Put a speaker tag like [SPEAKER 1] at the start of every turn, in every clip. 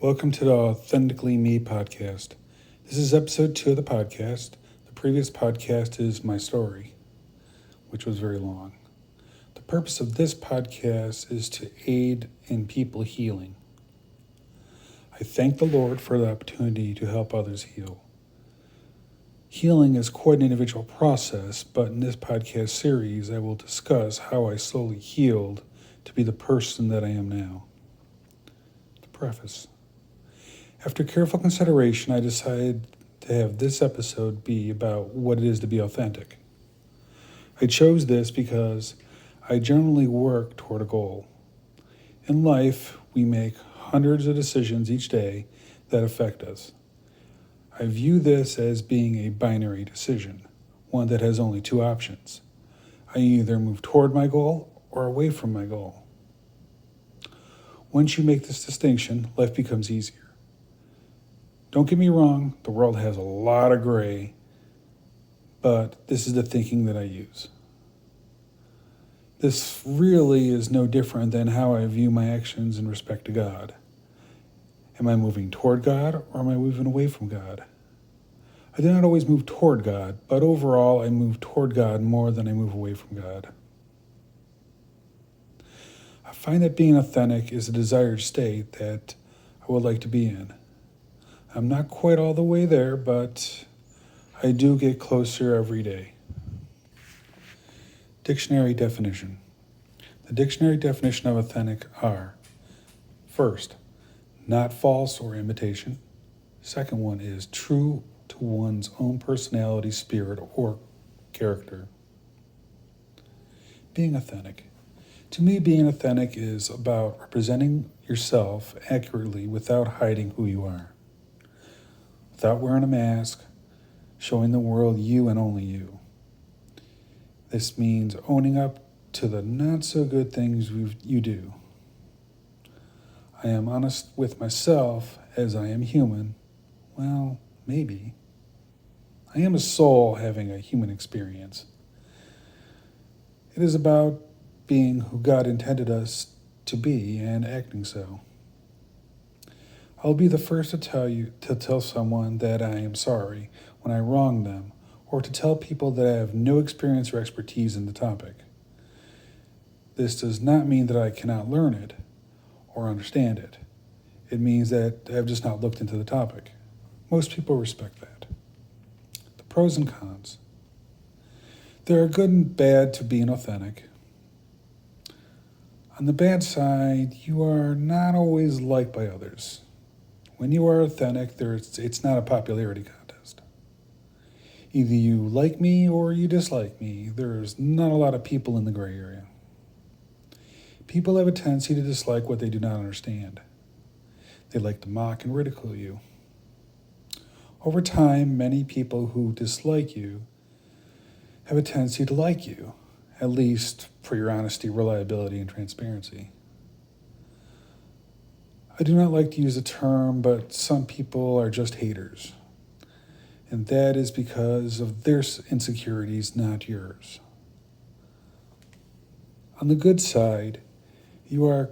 [SPEAKER 1] Welcome to the Authentically Me podcast. This is episode 2 of the podcast. The previous podcast is my story, which was very long. The purpose of this podcast is to aid in people healing. I thank the Lord for the opportunity to help others heal. Healing is quite an individual process, but in this podcast series, I will discuss how I slowly healed to be the person that I am now. The preface. After careful consideration, I decided to have this episode be about what it is to be authentic. I chose this because I generally work toward a goal. In life, we make hundreds of decisions each day that affect us. I view this as being a binary decision, one that has only two options. I either move toward my goal or away from my goal. Once you make this distinction, life becomes easier. Don't get me wrong, the world has a lot of gray, but this is the thinking that I use. This really is no different than how I view my actions in respect to God. Am I moving toward God or am I moving away from God? I do not always move toward God, but overall I move toward God more than I move away from God. I find that being authentic is a desired state that I would like to be in. I'm not quite all the way there, but I do get closer every day. Dictionary definition. The dictionary definition of authentic are: first, not false or imitation. Second one is true to one's own personality, spirit, or character. Being authentic. To me, being authentic is about representing yourself accurately without hiding who you are. Without wearing a mask, showing the world you and only you. This means owning up to the not-so-good things you do. I am honest with myself as I am human. Well, maybe. I am a soul having a human experience. It is about being who God intended us to be and acting so. I'll be the first to tell someone that I am sorry when I wrong them, or to tell people that I have no experience or expertise in the topic. This does not mean that I cannot learn it or understand it. It means that I have just not looked into the topic. Most people respect that. The pros and cons. There are good and bad to being authentic. On the bad side, you are not always liked by others. When you are authentic, it's not a popularity contest. Either you like me or you dislike me. There's not a lot of people in the gray area. People have a tendency to dislike what they do not understand. They like to mock and ridicule you. Over time, many people who dislike you have a tendency to like you, at least for your honesty, reliability, and transparency. I do not like to use the term, but some people are just haters. And that is because of their insecurities, not yours. On the good side, you are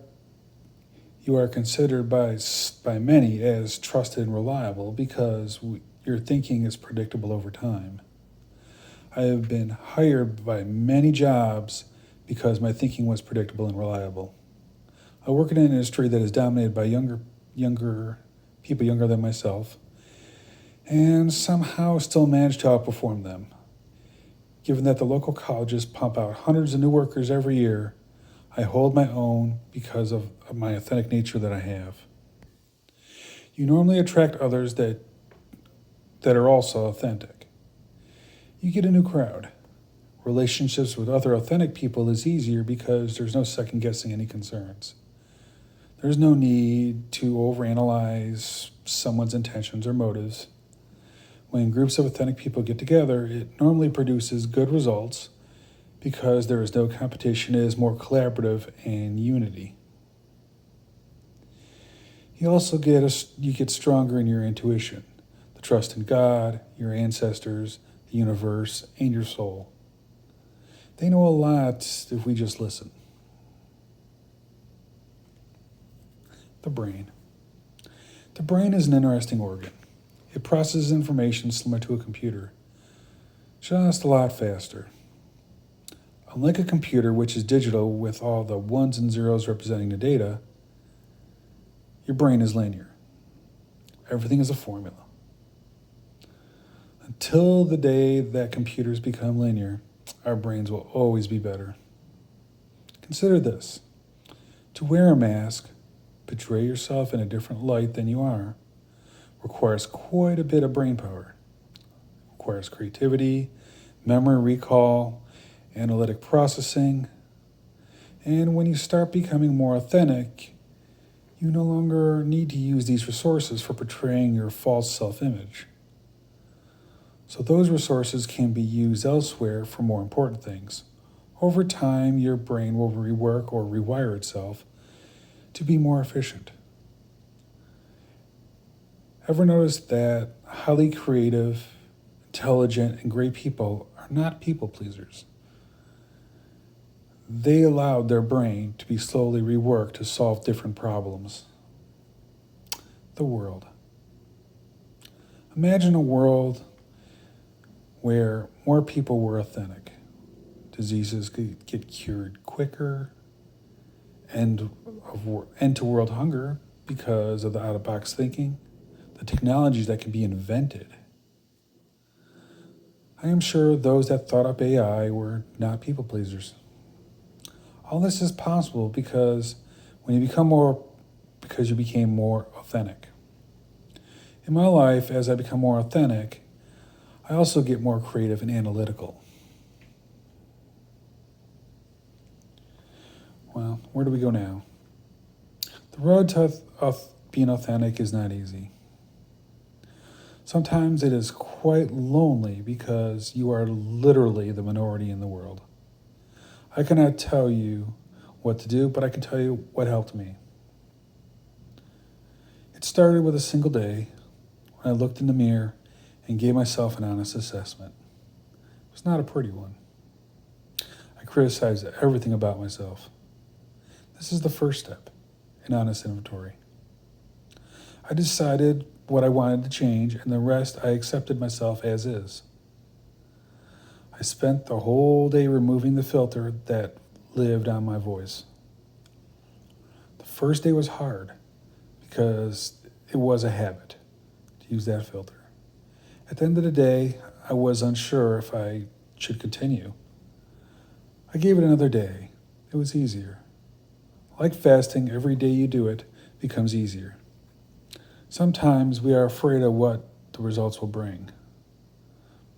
[SPEAKER 1] considered by many as trusted and reliable because your thinking is predictable over time. I have been hired by many jobs because my thinking was predictable and reliable. I work in an industry that is dominated by younger people younger than myself, and somehow still manage to outperform them. Given that the local colleges pump out hundreds of new workers every year, I hold my own because of my authentic nature that I have. You normally attract others that are also authentic. You get a new crowd. Relationships with other authentic people is easier because there's no second guessing any concerns. There's no need to overanalyze someone's intentions or motives. When groups of authentic people get together, it normally produces good results because there is no competition, it is more collaborative and unity. You get stronger in your intuition, the trust in God, your ancestors, the universe, and your soul. They know a lot if we just listen. The brain. The brain is an interesting organ. It processes information similar to a computer, just a lot faster. Unlike a computer, which is digital with all the ones and zeros representing the data, your brain is linear. Everything is a formula. Until the day that computers become linear, our brains will always be better. Consider this. To wear a mask, portray yourself in a different light than you are, requires quite a bit of brain power. Requires creativity, memory recall, analytic processing, and when you start becoming more authentic, you no longer need to use these resources for portraying your false self-image. So those resources can be used elsewhere for more important things. Over time, your brain will rework or rewire itself to be more efficient. Ever notice that highly creative, intelligent, and great people are not people pleasers? They allowed their brain to be slowly reworked to solve different problems. The world. Imagine a world where more people were authentic. Diseases could get cured quicker, end to world hunger because of the out-of-box thinking, the technologies that can be invented. I am sure those that thought up AI were not people pleasers. All this is possible because you became more authentic. In my life, as I become more authentic, I also get more creative and analytical. Well, where do we go now? The road to being authentic is not easy. Sometimes it is quite lonely because you are literally the minority in the world. I cannot tell you what to do, but I can tell you what helped me. It started with a single day when I looked in the mirror and gave myself an honest assessment. It was not a pretty one. I criticized everything about myself. This is the first step, an honest inventory. I decided what I wanted to change, and the rest I accepted myself as is. I spent the whole day removing the filter that lived on my voice. The first day was hard because it was a habit to use that filter. At the end of the day, I was unsure if I should continue. I gave it another day. It was easier. Like fasting, every day you do it becomes easier. Sometimes we are afraid of what the results will bring.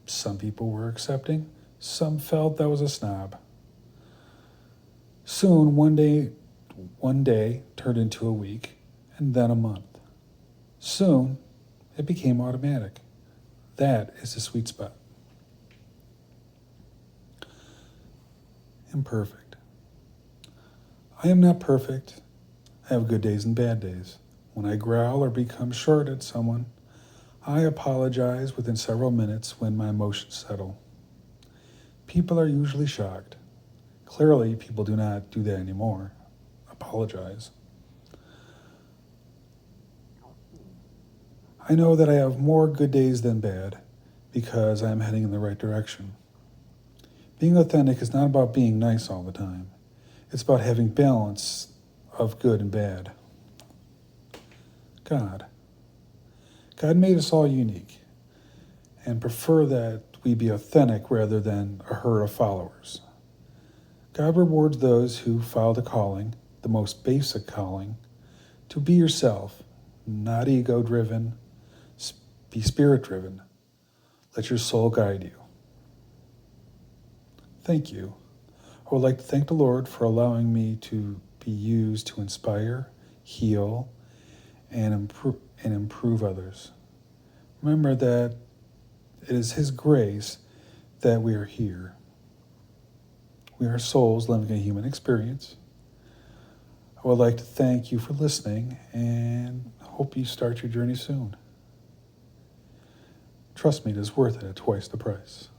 [SPEAKER 1] Some people were accepting, some felt that was a snob. Soon, one day turned into a week, and then a month. Soon, it became automatic. That is the sweet spot. Imperfect. I am not perfect. I have good days and bad days. When I growl or become short at someone, I apologize within several minutes when my emotions settle. People are usually shocked. Clearly, people do not do that anymore. Apologize. I know that I have more good days than bad because I am heading in the right direction. Being authentic is not about being nice all the time. It's about having balance of good and bad. God made us all unique and prefer that we be authentic rather than a herd of followers. God rewards those who follow the calling, the most basic calling, to be yourself, not ego-driven, be spirit-driven. Let your soul guide you. Thank you. I would like to thank the Lord for allowing me to be used to inspire, heal, and improve others. Remember that it is His grace that we are here. We are souls living a human experience. I would like to thank you for listening and hope you start your journey soon. Trust me, it is worth it at twice the price.